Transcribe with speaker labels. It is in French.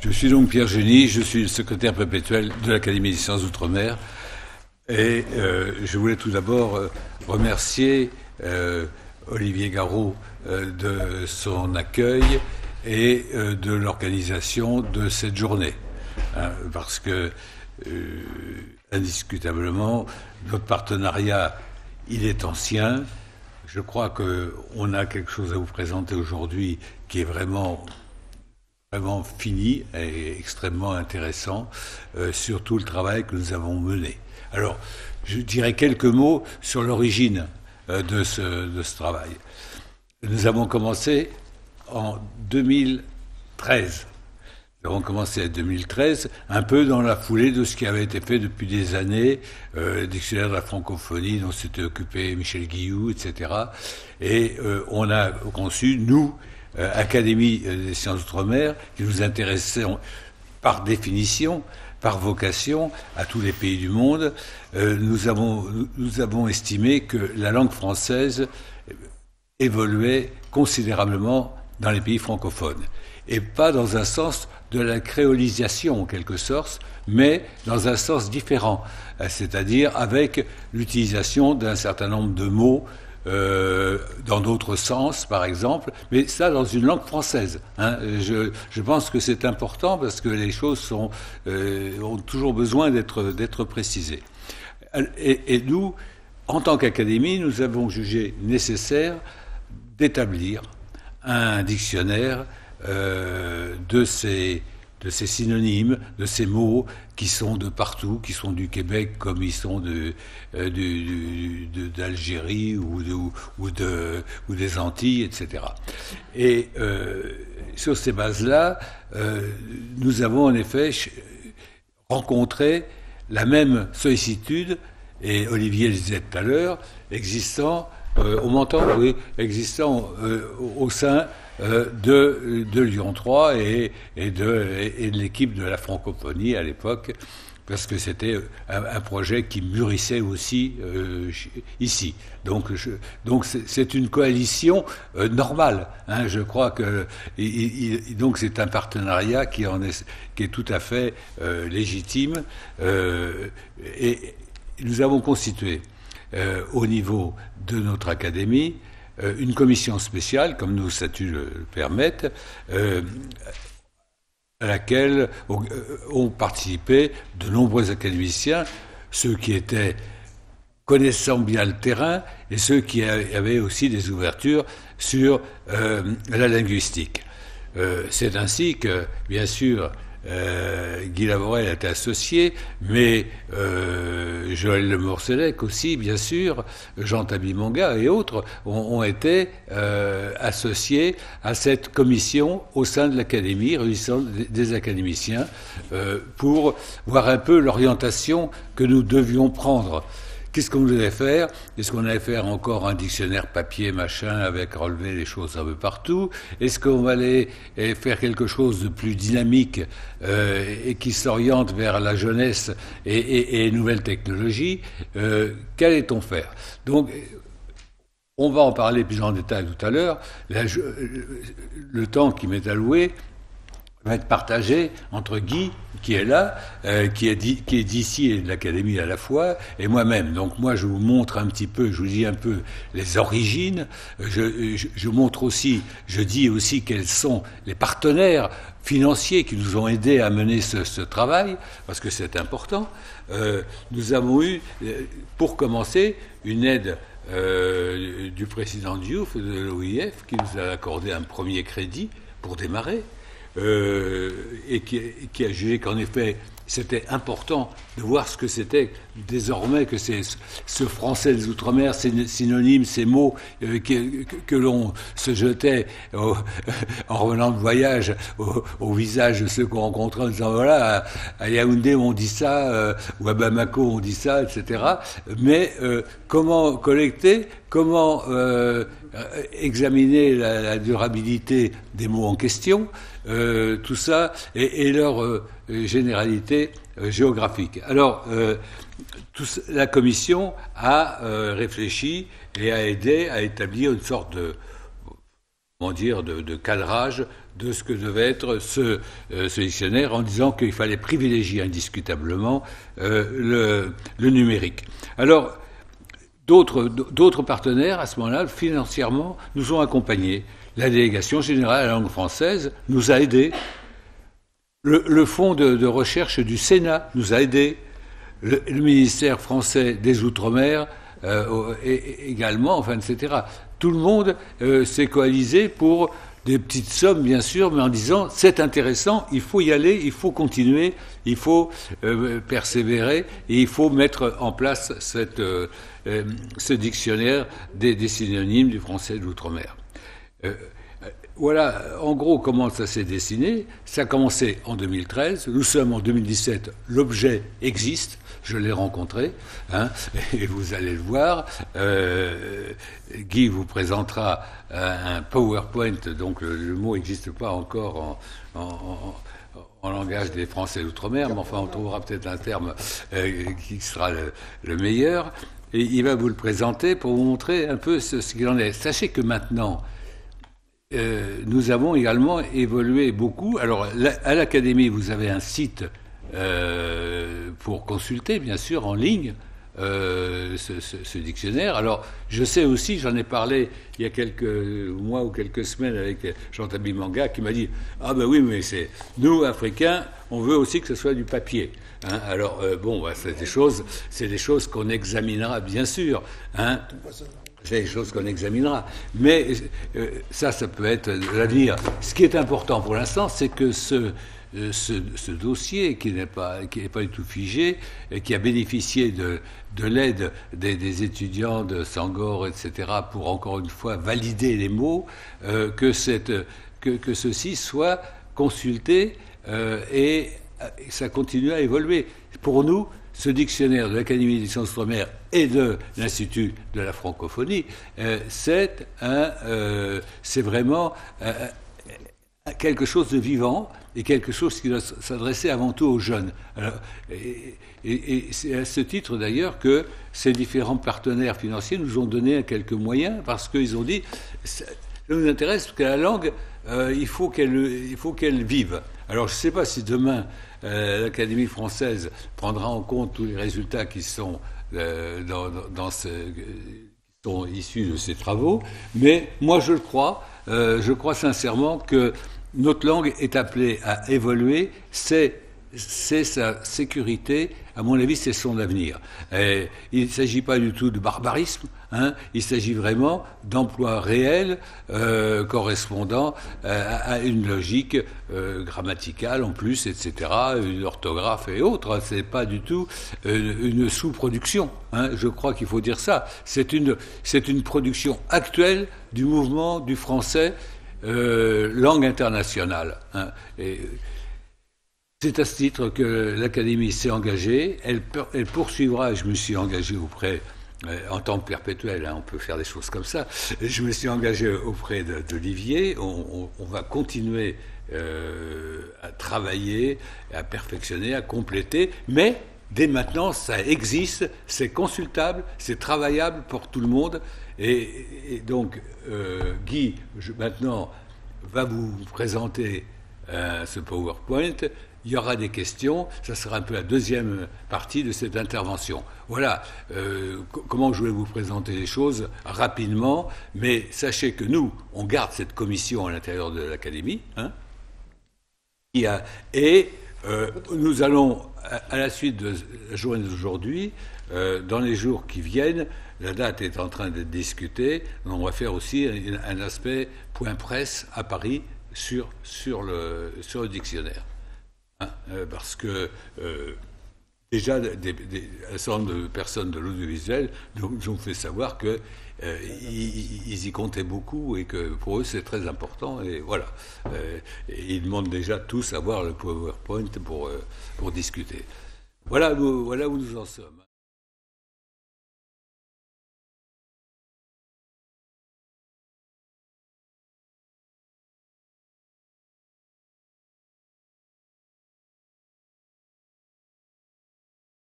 Speaker 1: Je suis donc Pierre Gény, je suis le secrétaire perpétuel de l'Académie des sciences d'outre-mer. Et je voulais tout d'abord remercier Olivier Garot de son accueil et de l'organisation de cette journée. Parce que, indiscutablement, notre partenariat, il est ancien. Je crois qu'on a quelque chose à vous présenter aujourd'hui qui est vraiment fini et extrêmement intéressant sur tout le travail que nous avons mené. Alors, je dirais quelques mots sur l'origine de ce travail. Nous avons commencé en 2013. Nous avons commencé en 2013, un peu dans la foulée de ce qui avait été fait depuis des années, dictionnaire de la francophonie dont s'était occupé Michel Guilloux, etc. Et on a conçu, nous, Académie des sciences d'outre-mer, qui nous intéressait par définition, par vocation, à tous les pays du monde. Nous avons estimé que la langue française évoluait considérablement dans les pays francophones. Et pas dans un sens de la créolisation, en quelque sorte, mais dans un sens différent, c'est-à-dire avec l'utilisation d'un certain nombre de mots dans d'autres sens, par exemple, mais ça dans une langue française. Je pense que c'est important parce que les choses ont toujours besoin d'être précisées. Et nous, en tant qu'Académie, nous avons jugé nécessaire d'établir un dictionnaire de ces synonymes, de ces mots qui sont de partout, qui sont du Québec comme ils sont d'Algérie ou des Antilles, etc. Et sur ces bases-là, nous avons en effet rencontré la même sollicitude, et Olivier le disait tout à l'heure, existant au sein de Lyon 3 et de l'équipe de la francophonie à l'époque, parce que c'était un projet qui mûrissait aussi ici. Donc c'est une coalition normale. Je crois que donc c'est un partenariat qui est tout à fait légitime. Et nous avons constitué au niveau de notre académie une commission spéciale, comme nos statuts le permettent, à laquelle ont participé de nombreux académiciens, ceux qui étaient connaissant bien le terrain et ceux qui avaient aussi des ouvertures sur la linguistique. C'est ainsi que, bien sûr, Guy Lavorel est associé, mais Joël Le Morcellec aussi, bien sûr, Jean Tabi-Monga et autres ont été associés à cette commission au sein de l'Académie, réunissant des académiciens, pour voir un peu l'orientation que nous devions prendre. Qu'est-ce qu'on devait faire? Est-ce qu'on allait faire encore un dictionnaire papier, machin, avec relever les choses un peu partout? Est-ce qu'on allait faire quelque chose de plus dynamique et qui s'oriente vers la jeunesse et les nouvelles technologies? Qu'allait-on faire? Donc, on va en parler plus en détail tout à l'heure. Le temps qui m'est alloué va être partagé entre Guy, qui est là, qui est d'ici et de l'Académie à la fois, et moi-même. Donc moi, je vous montre un petit peu, je vous dis un peu les origines, je montre aussi, je dis aussi quels sont les partenaires financiers qui nous ont aidés à mener ce travail, parce que c'est important. Nous avons eu, pour commencer, une aide du président Diouf, de l'OIF, qui nous a accordé un premier crédit pour démarrer. Et qui a jugé qu'en effet c'était important de voir ce que c'était désormais, que c'est ce français des Outre-mer, ces synonymes, ces mots que l'on se jetait en revenant de voyage au visage de ceux qu'on rencontrait en disant voilà, à Yaoundé on dit ça, ou à Bamako on dit ça, etc. Mais comment collecter, comment examiner la durabilité des mots en question, tout ça, et leur généralité géographique. Alors, la commission a réfléchi et a aidé à établir une sorte de cadrage de ce que devait être ce dictionnaire, en disant qu'il fallait privilégier indiscutablement le numérique. Alors, d'autres partenaires, à ce moment-là, financièrement, nous ont accompagnés. La délégation générale à la langue française nous a aidés. Le fonds de recherche du Sénat nous a aidés. Le ministère français des Outre-mer également, enfin, etc. Tout le monde s'est coalisé pour des petites sommes, bien sûr, mais en disant c'est intéressant, il faut y aller, il faut continuer, il faut persévérer et il faut mettre en place ce dictionnaire des synonymes du français de l'outre-mer. Voilà, en gros, comment ça s'est dessiné. Ça a commencé en 2013. Nous sommes en 2017. L'objet existe. Je l'ai rencontré. Et vous allez le voir. Guy vous présentera un PowerPoint. Donc, le mot n'existe pas encore en langage des Français d'outre-mer. Mais enfin, on trouvera peut-être un terme qui sera le meilleur. Et il va vous le présenter pour vous montrer un peu ce qu'il en est. Sachez que maintenant... nous avons également évolué beaucoup. Alors, à l'Académie, vous avez un site pour consulter, bien sûr, en ligne, ce dictionnaire. Alors, je sais aussi, j'en ai parlé il y a quelques mois ou quelques semaines avec Jean-Tabi Manga, qui m'a dit « Ah ben oui, mais c'est nous, Africains, on veut aussi que ce soit du papier. » Alors, bon, c'est des choses qu'on examinera, bien sûr. C'est des choses qu'on examinera. Mais ça peut être l'avenir. Ce qui est important pour l'instant, c'est que ce dossier, qui n'est pas du tout figé, et qui a bénéficié de l'aide des étudiants de Sangor, etc., pour encore une fois valider les mots, que ceci soit consulté et ça continue à évoluer. Pour nous, ce dictionnaire de l'Académie des sciences outre-mer et de l'Institut de la francophonie, c'est vraiment quelque chose de vivant et quelque chose qui doit s'adresser avant tout aux jeunes. Alors, et c'est à ce titre d'ailleurs que ces différents partenaires financiers nous ont donné quelques moyens parce qu'ils ont dit ça nous intéresse parce que la langue, il faut qu'elle vive. Alors je ne sais pas si demain l'Académie française prendra en compte tous les résultats qui sont sont issus de ces travaux, mais moi je le crois. Je crois sincèrement que notre langue est appelée à évoluer. C'est sa sécurité, à mon avis, c'est son avenir. Et il ne s'agit pas du tout de barbarisme, il s'agit vraiment d'emplois réels correspondant à une logique grammaticale en plus, etc., une orthographe et autres. C'est pas du tout une sous-production. Je crois qu'il faut dire ça. C'est une production actuelle du mouvement du français langue internationale. Et, c'est à ce titre que l'Académie s'est engagée. Elle poursuivra, je me suis engagé auprès, en tant que perpétuel, on peut faire des choses comme ça, je me suis engagé auprès d'Olivier. On va continuer à travailler, à perfectionner, à compléter, mais dès maintenant, ça existe, c'est consultable, c'est travaillable pour tout le monde. Et donc, Guy, maintenant, va vous présenter ce PowerPoint. Il y aura des questions, ça sera un peu la deuxième partie de cette intervention. Voilà comment je voulais vous présenter les choses rapidement, mais sachez que nous, on garde cette commission à l'intérieur de l'Académie, et nous allons, à la suite de la journée d'aujourd'hui, dans les jours qui viennent, la date est en train d'être discutée, on va faire aussi un aspect point presse à Paris sur le dictionnaire. Parce que déjà un certain nombre de personnes de l'audiovisuel nous ont fait savoir qu'ils y comptaient beaucoup et que pour eux c'est très important, et voilà. Et ils demandent déjà tous à voir le PowerPoint pour discuter. Voilà où nous en sommes.